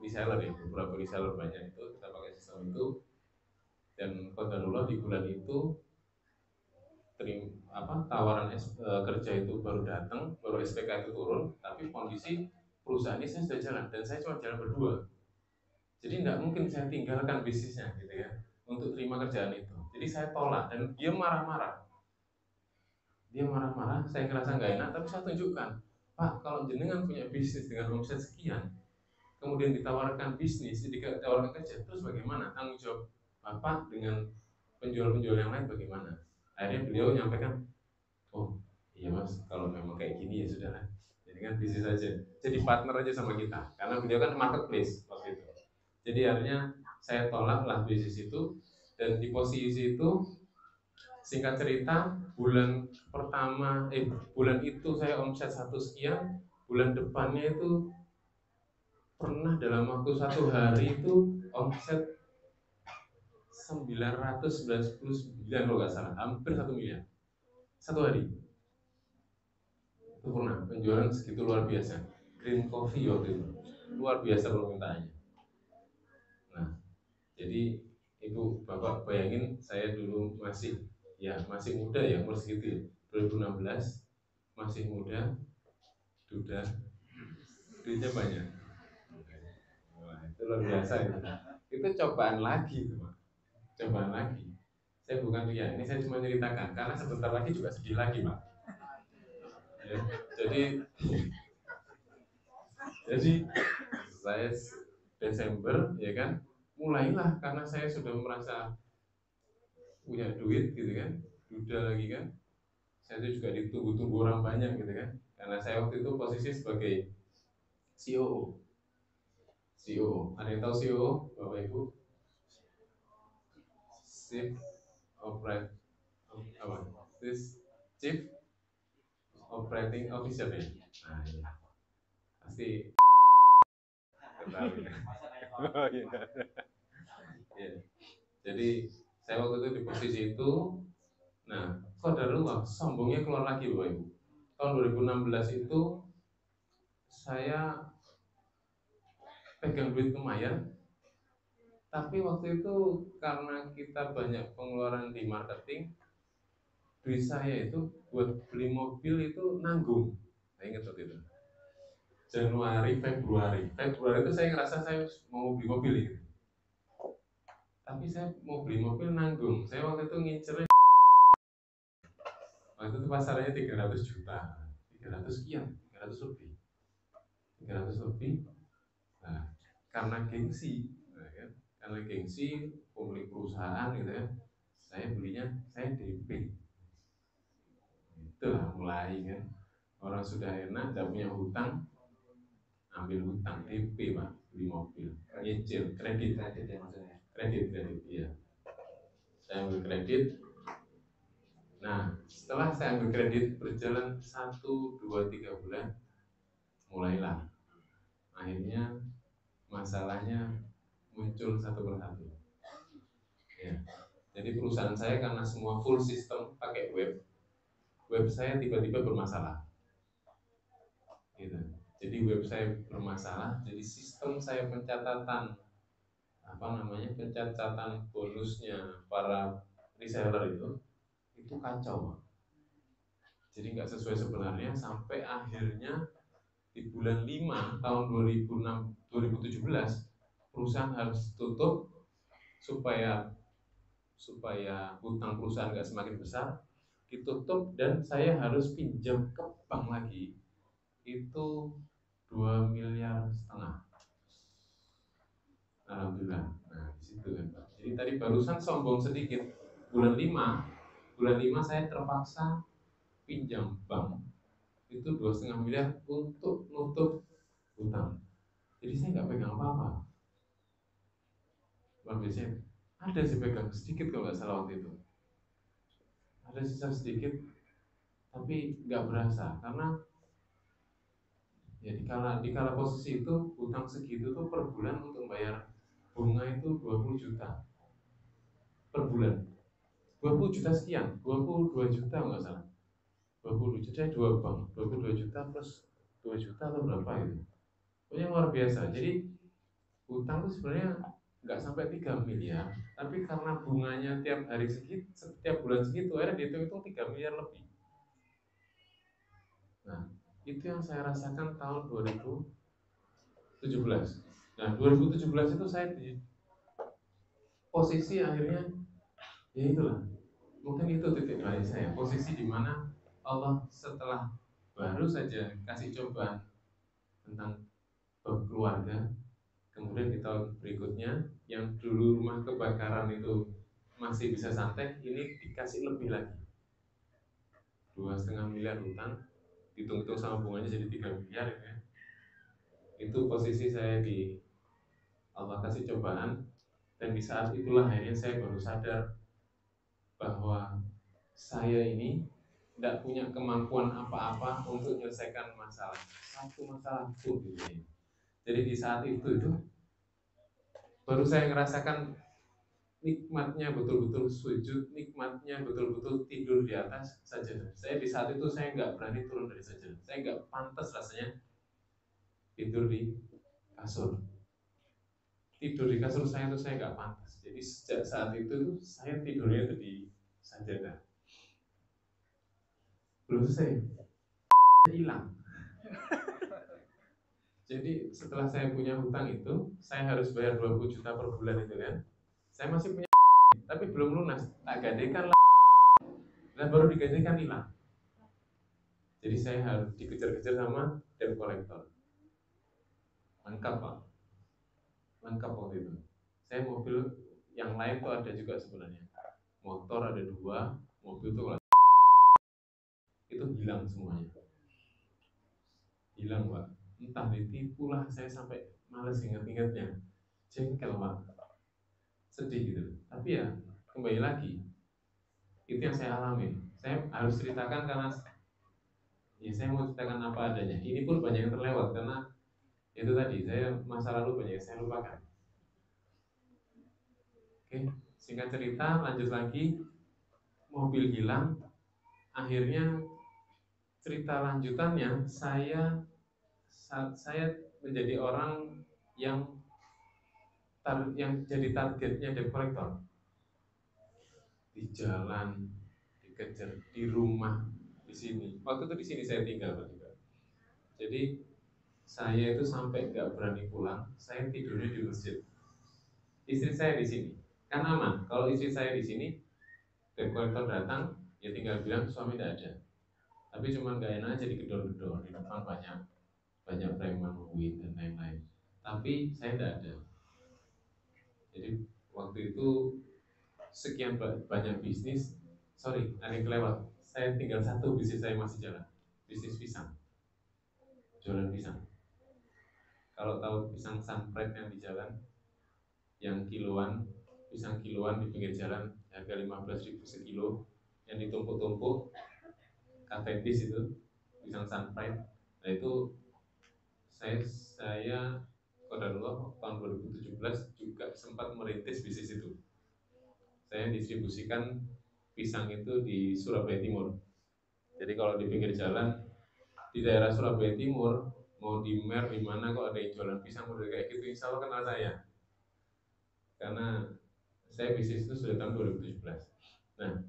reseller ya, beberapa reseller banyak, itu kita pakai sistem itu. Dan qadarullah di bulan itu tawaran kerja itu baru datang, baru SPK itu turun, tapi kondisi perusahaan ini saya sudah jalan, dan saya cuma jalan berdua. Jadi tidak mungkin saya tinggalkan bisnisnya gitu ya, untuk terima kerjaan itu. Jadi saya tolak, dan dia marah-marah. Saya ngerasa nggak enak, tapi saya tunjukkan, Pak, kalau jenengan punya bisnis dengan omset sekian, kemudian ditawarkan bisnis, ditawarkan kerja, terus bagaimana tanggung jawab Bapak dengan penjual-penjual yang lain bagaimana? Akhirnya beliau menyampaikan, oh iya Mas, kalau memang kayak gini ya sudah lah, jadi kan bisnis saja, jadi partner aja sama kita, karena beliau kan marketplace waktu itu. Jadi akhirnya saya tolaklah bisnis itu, dan di posisi itu singkat cerita bulan itu saya omset 1 sekian, bulan depannya itu pernah dalam waktu 1 hari itu omset 999 kalau nggak salah, hampir 1 miliar 1 hari. Itu pernah penjualan segitu luar biasa. Green coffee waktu itu luar biasa permintaannya. Nah, jadi ibu bapak bayangin, saya dulu masih muda ya, umur segitu ya, 2016, masih muda, sudah duitnya banyak. Wah, itu luar biasa itu. Itu cobaan lagi itu, Pak. Cobaan lagi. Saya bukan ini saya cuma ceritakan karena sebentar lagi juga sedih lagi, Pak. Ya, jadi saya Desember ya kan, mulailah karena saya sudah merasa punya duit gitu kan, duda lagi kan. Saya itu juga ditunggu-tunggu orang banyak gitu kan. Karena saya waktu itu posisi sebagai COO. Ada yang tahu COO, Bapak Ibu? Chief Operating Officer ya. Nah, ini pasti ketahui ya. Oh, iya. Ya. Jadi saya waktu itu di posisi itu. Nah, qadarullah, sombongnya keluar lagi Bapak Ibu. Tahun 2016 itu saya pegang duit lumayan, tapi waktu itu karena kita banyak pengeluaran di marketing, duit saya itu buat beli mobil itu nanggung. Saya ingat waktu itu. Januari, Februari itu saya ngerasa saya mau beli mobil gitu. Tapi saya mau beli mobil nanggung. Saya waktu itu ngincernya, waktu itu pasarnya 300 juta, 300 sekian, 300 lebih. Nah, karena gengsi, pemilik perusahaan gitu kan, saya DP. Itulah mulai kan, orang sudah enak, tidak punya hutang, ambil hutang DP Pak, beli mobil, nyicil, kredit ya maksudnya. Kredit, iya. Saya ambil kredit. Nah, setelah saya ambil kredit berjalan 1, 2, 3 bulan, mulailah akhirnya masalahnya muncul satu persatu. Ya. Jadi perusahaan saya karena semua full sistem pakai web saya tiba-tiba bermasalah. Gitu. Jadi web saya bermasalah, jadi sistem saya pencatatan bonusnya para reseller itu kacau. Jadi nggak sesuai sebenarnya, sampai akhirnya di bulan 5 tahun 2017 perusahaan harus tutup supaya hutang perusahaan nggak semakin besar, ditutup, dan saya harus pinjam ke bank lagi itu 2,5 miliar. Alhamdulillah. Nah, di situ kan Pak. Jadi tadi barusan sombong sedikit. Bulan 5 saya terpaksa pinjam bank itu 2,5 miliar untuk nutup hutang. Jadi saya nggak pegang apa-apa. Luar biasa. Ada sih pegang sedikit kalau nggak salah waktu itu. Ada sisa sedikit, tapi nggak berasa karena ya di kala posisi itu hutang segitu tuh per bulan untuk bayar bunga itu 20 juta per bulan. 20 juta sekian, 22 juta nggak salah. 20 juta, 2 bank, 22 juta plus 2 juta atau berapa gitu. Pokoknya luar biasa. Jadi hutang itu sebenarnya nggak sampai 3 miliar, tapi karena bunganya tiap hari segitu, setiap bulan segitu, akhirnya dihitung-hitung 3 miliar lebih. Nah, itu yang saya rasakan tahun 2017. Nah, 2017 itu saya di posisi akhirnya, ya itulah, mungkin itu titik balik saya, posisi di mana Allah setelah baru saja kasih cobaan tentang keluarga, Kemudian di tahun berikutnya yang dulu rumah kebakaran itu masih bisa santai, ini dikasih lebih lagi, 2,5 miliar hutang, hitung-hitung sama bunganya jadi 3 miliar ya. Itu posisi saya di Allah kasih cobaan, dan di saat itulah akhirnya saya baru sadar bahwa saya ini tidak punya kemampuan apa-apa untuk menyelesaikan masalah, satu masalah pun gitu ya. Jadi di saat itu baru saya ngerasakan nikmatnya betul-betul sujud, nikmatnya betul-betul tidur di atas sajadah. Saya di saat itu saya nggak berani turun dari sajadah, saya nggak pantas rasanya tidur di kasur. Tidur di kasur saya itu saya nggak pantas. Jadi sejak saat itu saya tidurnya itu di sajadah. Belum selesai, hilang. Jadi setelah saya punya hutang itu, saya harus bayar 20 juta per bulan itu kan. Saya masih punya tapi belum lunas, tak gadekan lah. Dan baru digadekan hilang. Jadi saya harus dikejar-kejar sama debt collector. Lengkap Pak, lengkap waktu itu. Saya mobil yang lain tuh ada juga sebenarnya. Motor ada 2, mobil tuh itu hilang semuanya. Hilang Pak. Entah ditipu lah, saya sampai males ingat-ingatnya. Jengkel Pak. Sedih gitu. Tapi ya kembali lagi, itu yang saya alami. Saya harus ceritakan karena ya saya mau ceritakan apa adanya. Ini pun banyak yang terlewat karena itu tadi saya masa lalu banyak yang saya lupakan. Oke, singkat cerita lanjut lagi, mobil hilang. Akhirnya cerita lanjutannya saya menjadi orang yang jadi targetnya debt collector. Di jalan, dikejar, di rumah, di sini. Waktu itu di sini saya tinggal juga. Jadi saya itu sampai nggak berani pulang, saya tidurnya di masjid. Istri saya di sini, kan aman. Kalau istri saya di sini, debt collector datang, ya tinggal bilang suami tidak ada. Tapi cuma nggak enak aja digedor-gedor, di depan banyak preman, duit dan lain-lain. Tapi saya tidak ada. Jadi waktu itu sekian banyak bisnis, ada yang kelewat. Saya tinggal satu bisnis saya masih jalan, bisnis pisang, jualan pisang. Kalau tahu pisang sunfried yang di jalan, yang kiloan, pisang kiloan di pinggir jalan, harga 15.000 sekilo, yang ditumpuk-tumpuk, Cavendish itu, pisang sunfried. Nah itu saya qadarullah tahun 2017 juga sempat merintis bisnis itu. Saya distribusikan pisang itu di Surabaya Timur. Jadi kalau di pinggir jalan di daerah Surabaya Timur, mau di Mer di mana kok ada yang jualan pisang model kayak gitu, insya Allah kenal saya. Karena saya bisnis itu sudah tahun 2017. Nah,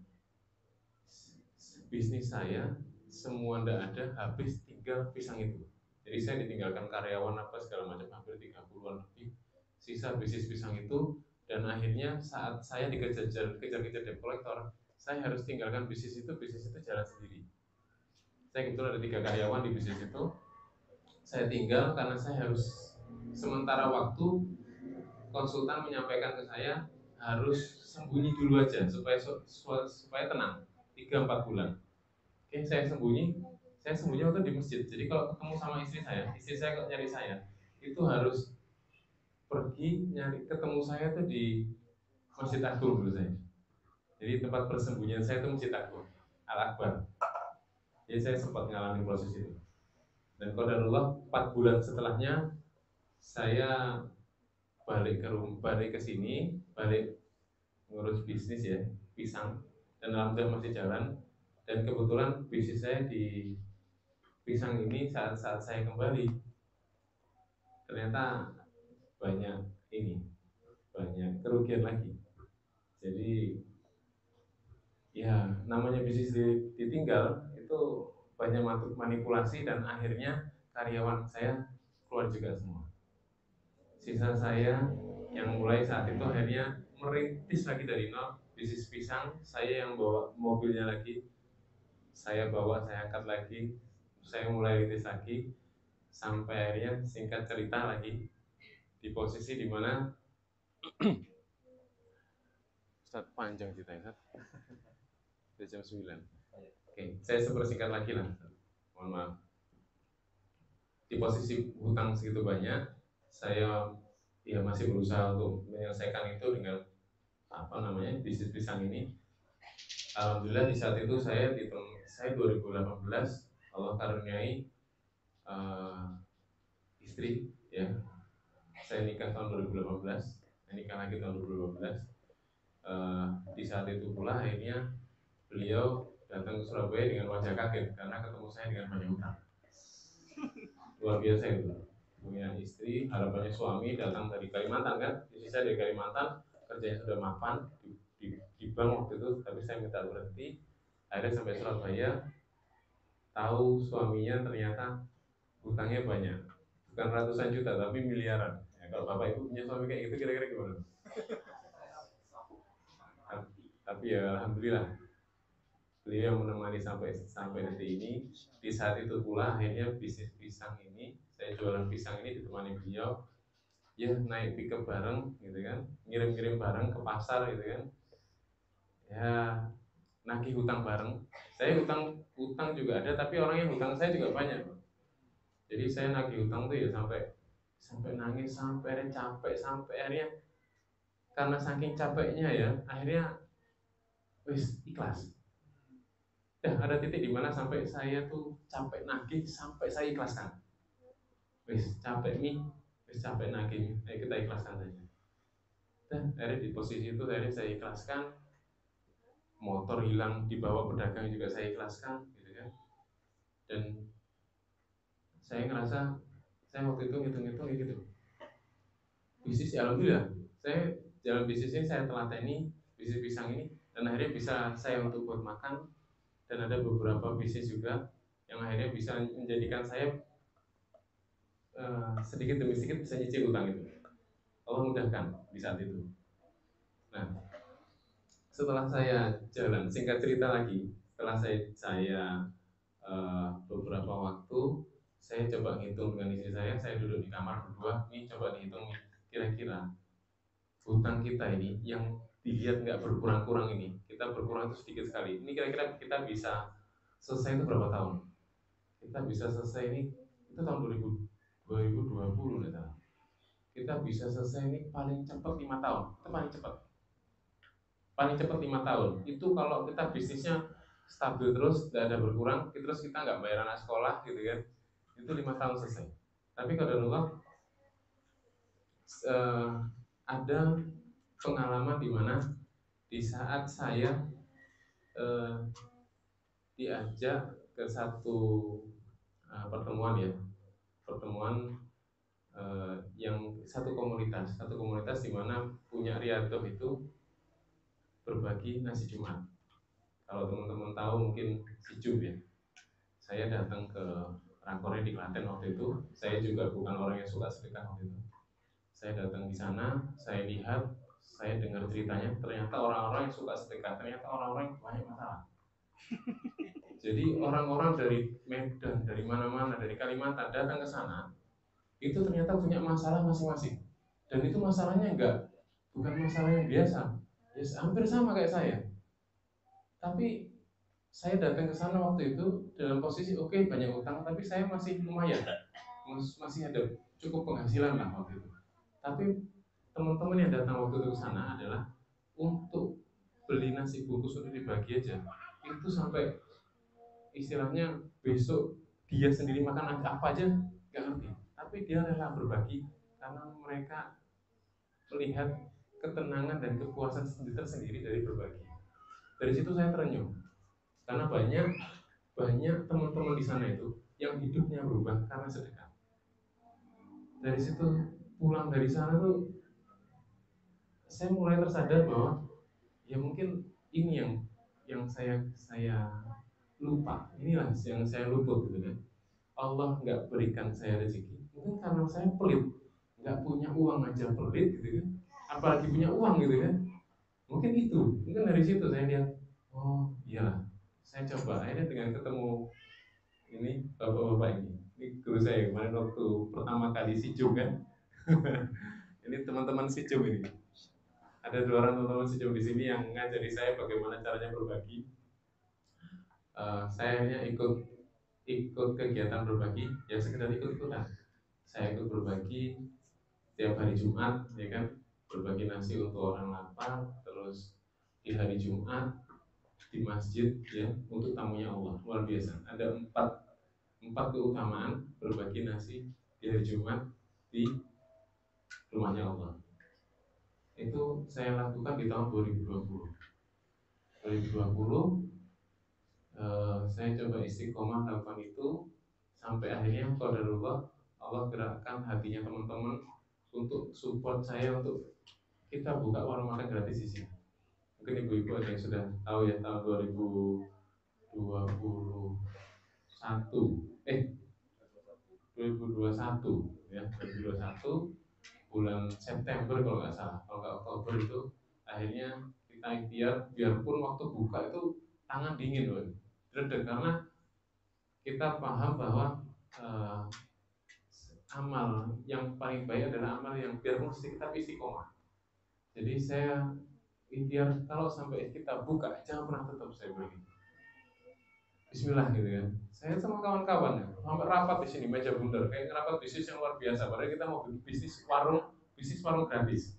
bisnis saya semua ndak ada, habis tinggal pisang itu. Jadi saya ditinggalkan karyawan apa segala macam, hampir 30-an lebih. Sisa bisnis pisang itu, dan akhirnya saat saya dikejar-kejar debt collector, saya harus tinggalkan bisnis itu jalan sendiri. Saya kebetulan ada 3 karyawan di bisnis itu. Saya tinggal karena saya harus sementara waktu, konsultan menyampaikan ke saya harus sembunyi dulu aja supaya tenang 3-4 bulan. Oke, saya sembunyi waktu di masjid. Jadi kalau ketemu sama istri saya kok nyari saya, itu harus pergi ketemu saya tuh di Masjid Agung dulu saya. Jadi tempat persembunyian saya itu Masjid Agung, Al-Akbar. Jadi saya sempat mengalami proses itu. Dan qadarullah 4 bulan setelahnya saya balik ke sini, balik ngurus bisnis ya, pisang, dan alhamdulillah masih jalan. Dan kebetulan bisnis saya di pisang ini saat saya kembali ternyata banyak kerugian lagi. Jadi ya namanya bisnis ditinggal itu banyak manipulasi, dan akhirnya karyawan saya keluar juga semua. Sisa saya yang mulai saat itu akhirnya merintis lagi dari nol bisnis pisang. Saya yang bawa mobilnya lagi, saya angkat lagi, saya mulai rintis lagi, sampai akhirnya singkat cerita lagi di posisi dimana Ustaz panjang ceritanya, Ustaz. Jam 9. Oke, saya sepersingkat lagi lah. Mohon maaf. Di posisi hutang segitu banyak, saya ya masih berusaha untuk menyelesaikan itu dengan bisnis pisang ini. Alhamdulillah di saat itu saya 2018 Allah karuniai istri, ya. Saya nikah tahun 2018, nikah lagi tahun 2018. Di saat itu pula akhirnya beliau datang ke Surabaya dengan wajah kaget karena ketemu saya dengan banyak hutang. Luar biasa itu. Punya istri, harapannya suami datang dari Kalimantan kan, istri saya dari Kalimantan, kerjanya sudah mapan di bank waktu itu, tapi saya minta berhenti. Akhirnya sampai Surabaya, tahu suaminya ternyata hutangnya banyak, bukan ratusan juta tapi miliaran. Ya, kalau bapak ibu punya suami kayak gitu kira-kira gimana? Tapi ya alhamdulillah beliau yang menemani sampai detik ini. Di saat itu pula akhirnya bisnis pisang ini, saya jualan pisang ini ditemani beliau, ya naik pickup bareng gitu kan, ngirim barang ke pasar gitu kan, ya nagih hutang bareng. Saya hutang juga ada, tapi orang yang hutang saya juga banyak. Jadi saya nagih hutang tuh ya sampai nangis, sampai capek, sampai akhirnya karena saking capeknya ya akhirnya wis ikhlas. Ada titik di mana sampai saya tuh capek nagih sampai saya ikhlaskan. Wis capek nih, wis capek nagih, ayo kita ikhlaskan saja. Dan akhirnya di posisi itu akhirnya saya ikhlaskan. Motor hilang dibawa pedagang juga saya ikhlaskan, gitu kan. Dan saya ngerasa saya waktu itu ngitung-ngitung gitu. Bisnis ya alhamdulillah, saya jalan bisnis ini saya telateni, bisnis pisang ini, dan akhirnya bisa saya untuk buat makan. Dan ada beberapa bisnis juga yang akhirnya bisa menjadikan saya sedikit demi sedikit bisa nyicil utang itu. Allah mudahkan di saat itu. Nah, setelah saya jalan, singkat cerita lagi, setelah saya beberapa waktu, saya coba ngitung dengan istri saya duduk di kamar berdua, nih coba dihitung kira-kira hutang kita ini yang dilihat nggak berkurang-kurang ini, kita berkurang itu sedikit sekali. Ini kira-kira kita bisa selesai itu berapa tahun? Kita bisa selesai ini itu tahun 2020 nih, kita bisa selesai ini paling cepat 5 tahun. Itu paling cepat 5 tahun. Itu kalau kita bisnisnya stabil terus, tidak ada berkurang, terus kita nggak bayar anak sekolah gitu kan, itu 5 tahun selesai. Tapi kalau ada pengalaman di mana di saat saya diajak ke satu pertemuan yang satu komunitas di mana punya Riyadhah itu berbagi nasi Jumat. Kalau teman-teman tahu mungkin Sijub ya. Saya datang ke rakornya di Klaten waktu itu. Saya juga bukan orang yang suka sedekah waktu itu. Saya datang di sana, saya lihat, saya dengar ceritanya, ternyata orang-orang yang suka sedekah, ternyata orang-orang yang banyak masalah. Jadi orang-orang dari Medan, dari mana-mana, dari Kalimantan datang ke sana, itu ternyata punya masalah masing-masing. Dan itu masalahnya bukan masalah yang biasa, ya hampir sama kayak saya. Tapi saya datang ke sana waktu itu dalam posisi oke, banyak utang, tapi saya masih lumayan, masih ada cukup penghasilan lah waktu itu. Tapi teman-teman yang datang waktu itu ke sana adalah untuk beli nasi bungkus untuk dibagi aja. Itu sampai istilahnya besok dia sendiri makan apa aja nggak ngerti. Tapi dia rela berbagi karena mereka melihat ketenangan dan kepuasan tersendiri dari berbagi. Dari situ saya terenyuh karena banyak teman-teman di sana itu yang hidupnya berubah karena sedekah. Dari situ pulang dari sana tuh saya mulai tersadar bahwa ya mungkin ini yang saya lupa, inilah yang saya luput gitu kan. Allah nggak berikan saya rezeki mungkin karena saya pelit, nggak punya uang aja pelit gitu kan, apalagi punya uang gitu kan. Mungkin dari situ saya lihat, oh iya, saya coba akhirnya dengan ketemu ini bapak-bapak ini guru saya kemarin waktu pertama kali Sijum kan. Ini teman-teman Sijum ini. Ada 2 orang teman-teman Sijum di sini yang ngajari saya bagaimana caranya berbagi. Saya hanya ikut kegiatan berbagi, ya sekedar ikut-ikutan. Saya ikut berbagi tiap hari Jumat, ya kan, berbagi nasi untuk orang lapar, terus di hari Jumat di masjid, ya, untuk tamunya Allah. Luar biasa. Ada empat keutamaan berbagi nasi di hari Jumat di rumahnya Allah. Itu saya lakukan di tahun 2020. Saya coba istiqomah lakukan itu sampai akhirnya qadarullah Allah gerakkan hatinya teman-teman untuk support saya untuk kita buka warung makan gratis di sini. Mungkin ibu-ibu ada yang sudah tahu ya, tahun 2021 ya, 2021 bulan September kalau nggak salah, kalau nggak Oktober itu akhirnya kita ikhtiar biarpun waktu buka itu tangan dingin loh, dredeg, karena kita paham bahwa amal yang paling baik adalah amal yang biarpun sedikit tapi istiqomah. Jadi saya ikhtiar kalau sampai kita buka jangan pernah tutup, saya bilang Bismillah gitu kan. Saya sama kawan-kawan ya, sampai rapat di sini meja bundar, kayak rapat bisnis yang luar biasa. Padahal kita mau bisnis warung gratis.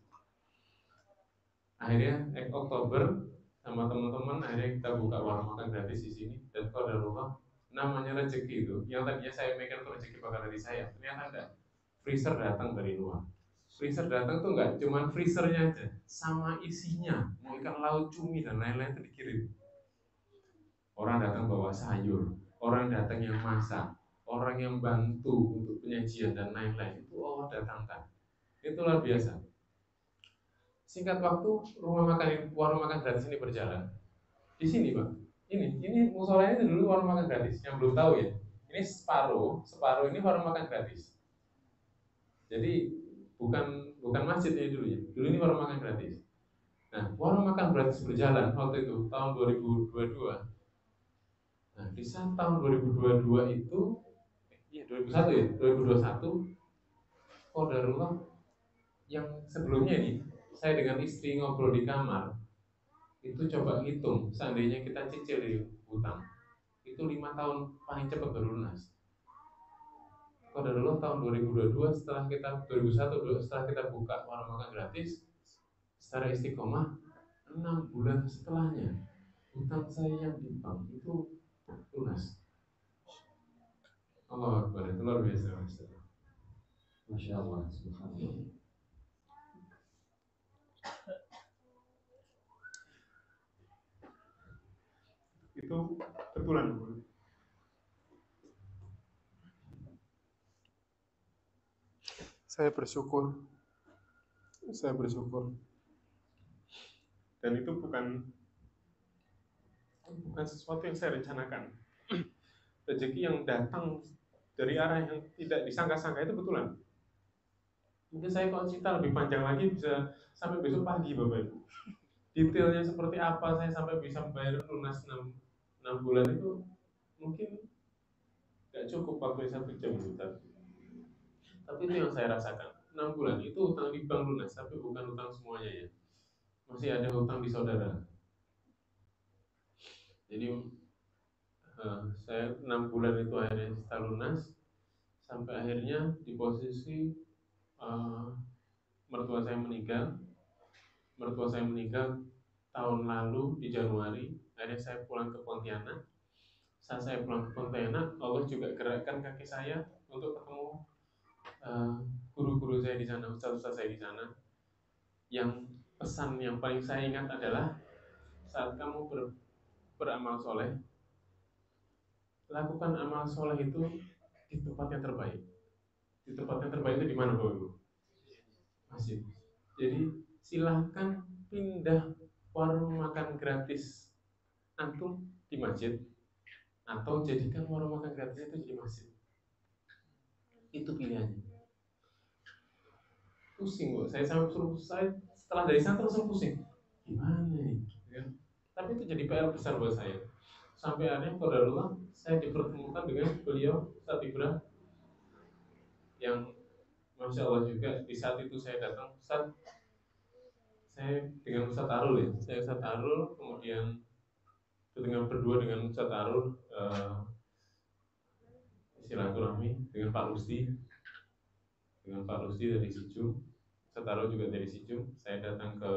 Akhirnya Oktober sama teman-teman akhirnya kita buka warung makan gratis di sini. Dan qadarullah namanya rezeki itu, yang tadinya saya mikir itu rezeki bakal dari saya, ternyata enggak. Freezer datang dari luar. Freezer datang tuh enggak cuman freezernya aja, sama isinya, mau ikan laut, cumi dan lain-lain itu dikirim. Orang datang bawa sayur, orang datang yang masak, orang yang bantu untuk penyajian dan lain-lain, itu Allah datangkan. Itu luar biasa. Singkat waktu warung makan gratis ini berjalan. Di sini Pak, ini musola ini dulu warung makan gratis. Yang belum tahu ya, ini separuh ini warung makan gratis. Jadi bukan masjid ini dulu ya. Dulu ini warung makan gratis. Nah, warung makan gratis berjalan waktu itu tahun 2022. Nah, di saat tahun 2022 itu, 2021 ya, 2021, qadarullah yang sebelumnya ini, saya dengan istri ngobrol di kamar, itu coba hitung, seandainya kita cicil di hutang, itu 5 tahun paling cepat baru lunas. Qadarullah tahun 2022 setelah kita 2001 setelah kita buka warung makan gratis, secara istiqomah 6 bulan setelahnya, hutang saya yang di bank itu lunas. Allah Akbar, itu luar biasa. Masya Allah, subhanallah. Itu betulan. Saya bersyukur. Dan itu bukan sesuatu yang saya rencanakan. Rezeki yang datang dari arah yang tidak disangka-sangka itu betulan. Mungkin saya kalau cerita lebih panjang lagi bisa sampai besok pagi Bapak Ibu. Detailnya seperti apa saya sampai bisa membayar lunas 6 bulan itu mungkin gak cukup waktu 1 jam Ustaz. Tapi itu yang saya rasakan. 6 bulan itu hutang di bank lunas, tapi bukan hutang semuanya ya. Masih ada hutang di saudara. Jadi saya 6 bulan itu akhirnya kita lunas, sampai akhirnya di posisi mertua saya meninggal tahun lalu di Januari. Akhirnya saya pulang ke Pontianak. Saat saya pulang ke Pontianak, Allah juga gerakkan kaki saya untuk ketemu guru-guru saya di sana, ustaz-ustaz saya di sana. Yang pesan yang paling saya ingat adalah saat kamu beramal soleh, lakukan amal soleh itu di tempat yang terbaik. Di tempat yang terbaik itu di mana Bapak Ibu? Masjid. Jadi silahkan pindah warung makan gratis antum di masjid, atau jadikan warung makan gratis itu jadi masjid. Itu pilihannya. Pusing kok, saya setelah dari sana langsung pusing. Gimana nih? Ya. Tapi itu jadi PR besar buat saya. Sampai akhirnya qadarullah saya dipertemukan dengan beliau Ustaz Ibrahim yang Masya Allah juga di saat itu saya datang, Ustaz, saya dengan Ustaz Arul ya, saya Ustaz Arul, kemudian dengan berdua dengan Ustaz Arul silaturahmi dengan Pak Rusdi dari Sijum, Ustaz Arul juga dari Sijum. Saya datang ke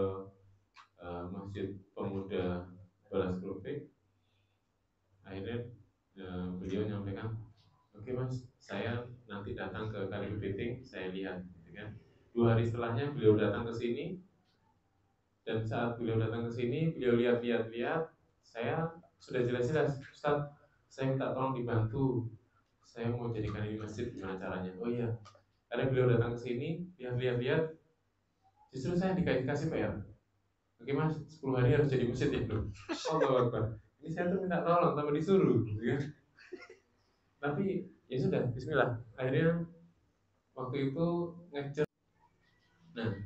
Masjid Pemuda Balas Kelopek. Akhirnya beliau nyampaikan, oke Mas, saya nanti datang ke Kali Kepiting, saya lihat, gitu kan. 2 hari setelahnya beliau datang ke sini, dan saat beliau datang ke sini, beliau lihat, saya sudah jelas-jelas, Ustaz, saya minta tolong dibantu, saya mau jadikan ini masjid, gimana caranya? Oh iya, karena beliau datang ke sini, lihat, justru saya dikasih PR. Oke Mas, 10 hari harus jadi masjid ya, bro. Allahu Akbar. Ini saya tuh minta tolong sama disuruh, gitu kan. Tapi ya sudah, bismillah. Akhirnya waktu itu ngejar. Nah,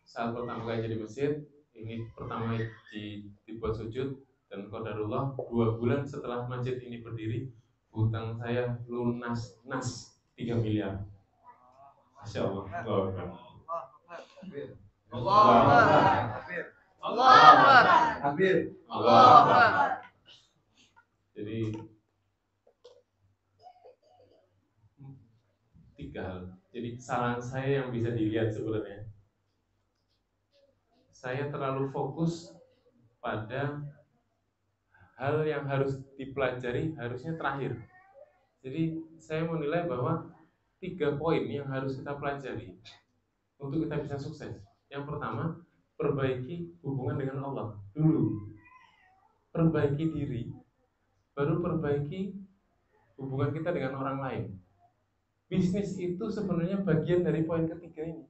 saat pertama kali jadi masjid, ini pertama dibuat sujud, dan qadarullah 2 bulan setelah masjid ini berdiri, hutang saya lunas 3 miliar. Masya Allah. Allah. Jadi 3 hal. Jadi kesalahan saya yang bisa dilihat sebenarnya, saya terlalu fokus pada hal yang harus dipelajari harusnya terakhir. Jadi saya menilai bahwa 3 poin yang harus kita pelajari untuk kita bisa sukses. Yang pertama, perbaiki hubungan dengan Allah dulu. Perbaiki diri, baru perbaiki hubungan kita dengan orang lain. Bisnis itu sebenarnya bagian dari poin ketiga ini.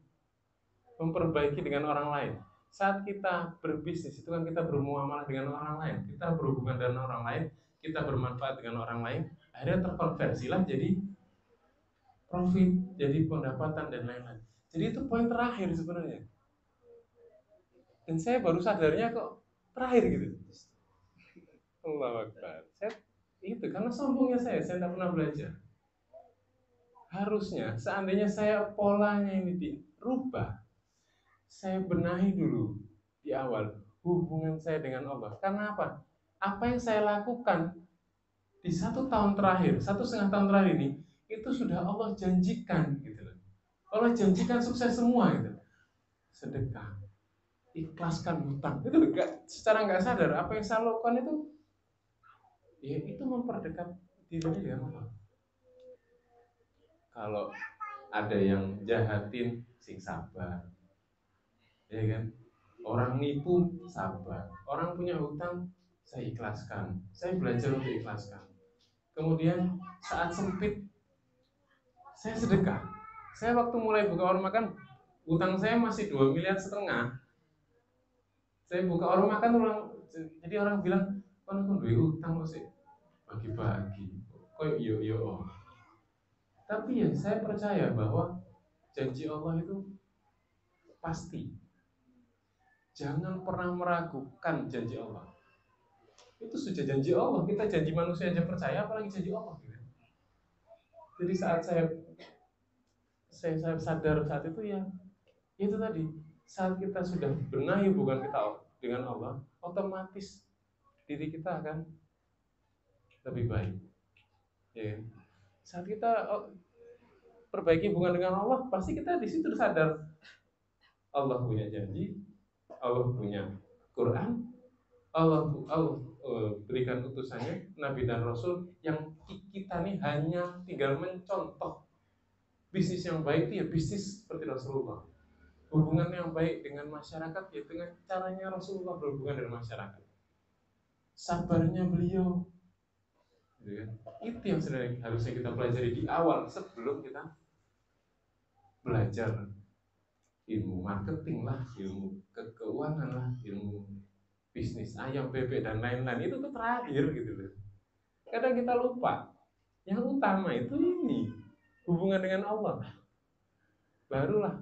Memperbaiki dengan orang lain. Saat kita berbisnis itu kan kita bermuamalah dengan orang lain, kita berhubungan dengan orang lain, kita bermanfaat dengan orang lain, akhirnya terkonversilah jadi profit, jadi pendapatan dan lain-lain. Jadi itu poin terakhir sebenarnya. Dan saya baru sadarnya kok terakhir gitu. Allahu Akbar. Itu karena sombongnya saya tidak pernah belajar. Harusnya seandainya saya polanya ini dirubah, saya benahi dulu di awal hubungan saya dengan Allah. Karena apa? Apa yang saya lakukan di 1 tahun terakhir, 1,5 tahun terakhir ini, itu sudah Allah janjikan gitu loh. Allah janjikan sukses semua gitu. Sedekah, ikhlaskan hutang. Itu secara nggak sadar apa yang saya lakukan itu, ya itu memperdekat diri dengan Allah. Kalau ada yang jahatin, sing sabar. Ya kan? Orang nipu, sabar. Orang punya hutang, saya ikhlaskan. Saya belajar untuk ikhlaskan. Kemudian saat sempit, saya sedekah. Saya waktu mulai buka warung makan, hutang saya masih 2,5 miliar. Saya buka warung makan, jadi orang bilang, kan duit hutang masih bagi-bagi. Kok yo. Tapi ya saya percaya bahwa janji Allah itu pasti. Jangan pernah meragukan janji Allah. Itu sudah janji Allah. Kita janji manusia aja percaya, apalagi janji Allah. Jadi saat saya sadar saat itu ya itu tadi. Saat kita sudah benahi hubungan kita dengan Allah, otomatis diri kita akan lebih baik. Ya. Saat kita perbaiki hubungan dengan Allah, pasti kita di situ sadar Allah punya janji, Allah punya Quran, Allah berikan utusannya Nabi dan Rasul, yang kita nih hanya tinggal mencontoh. Bisnis yang baik itu ya bisnis seperti Rasulullah. Hubungan yang baik dengan masyarakat ya dengan caranya Rasulullah berhubungan dengan masyarakat. Sabarnya beliau, gitu kan? Itu yang sebenarnya harusnya kita pelajari di awal sebelum kita belajar ilmu marketing lah, ilmu keuangan lah, ilmu bisnis ayam bebek dan lain-lain. Itu tuh terakhir gitu loh. Kadang kita lupa yang utama itu ini hubungan dengan Allah. Barulah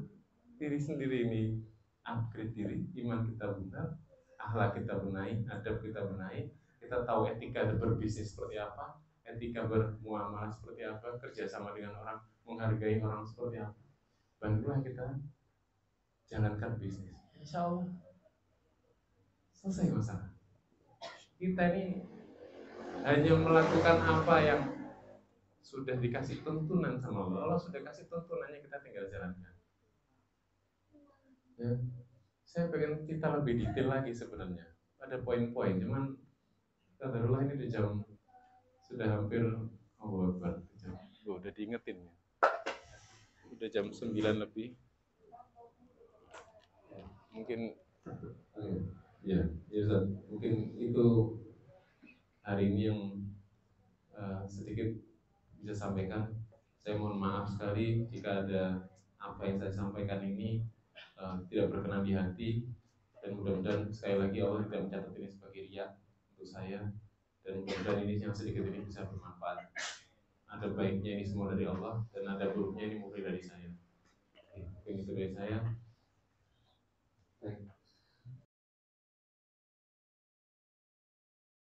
diri sendiri ini upgrade diri, iman kita benar, akhlak kita benahi, adab kita benahi, kita tahu etika berbisnis seperti apa, etika bermuamalah seperti apa, kerjasama dengan orang, menghargai orang seperti apa. bantulah kita jalankan bisnis. Insya Allah selesai masalah. Kita ini hanya melakukan apa yang sudah dikasih tuntunan sama Allah. Allah sudah kasih tuntunannya, kita tinggal jalankan. Ya, saya pengen kita lebih detail lagi sebenarnya. Ada poin-poin, cuman tadarullah ini di jam sudah hampir udah diingetin ya. Udah jam 9 lebih. Mungkin ya Ustaz, mungkin itu hari ini yang sedikit bisa sampaikan. Saya mohon maaf sekali jika ada apa yang saya sampaikan ini tidak berkenan di hati, dan mudah-mudahan sekali lagi Allah tidak mencatat ini sebagai riya untuk saya, dan mudah-mudahan ini yang sedikit ini bisa bermanfaat. Ada baiknya ini semua dari Allah, dan ada buruknya ini murni dari saya. Oke, itu dari saya.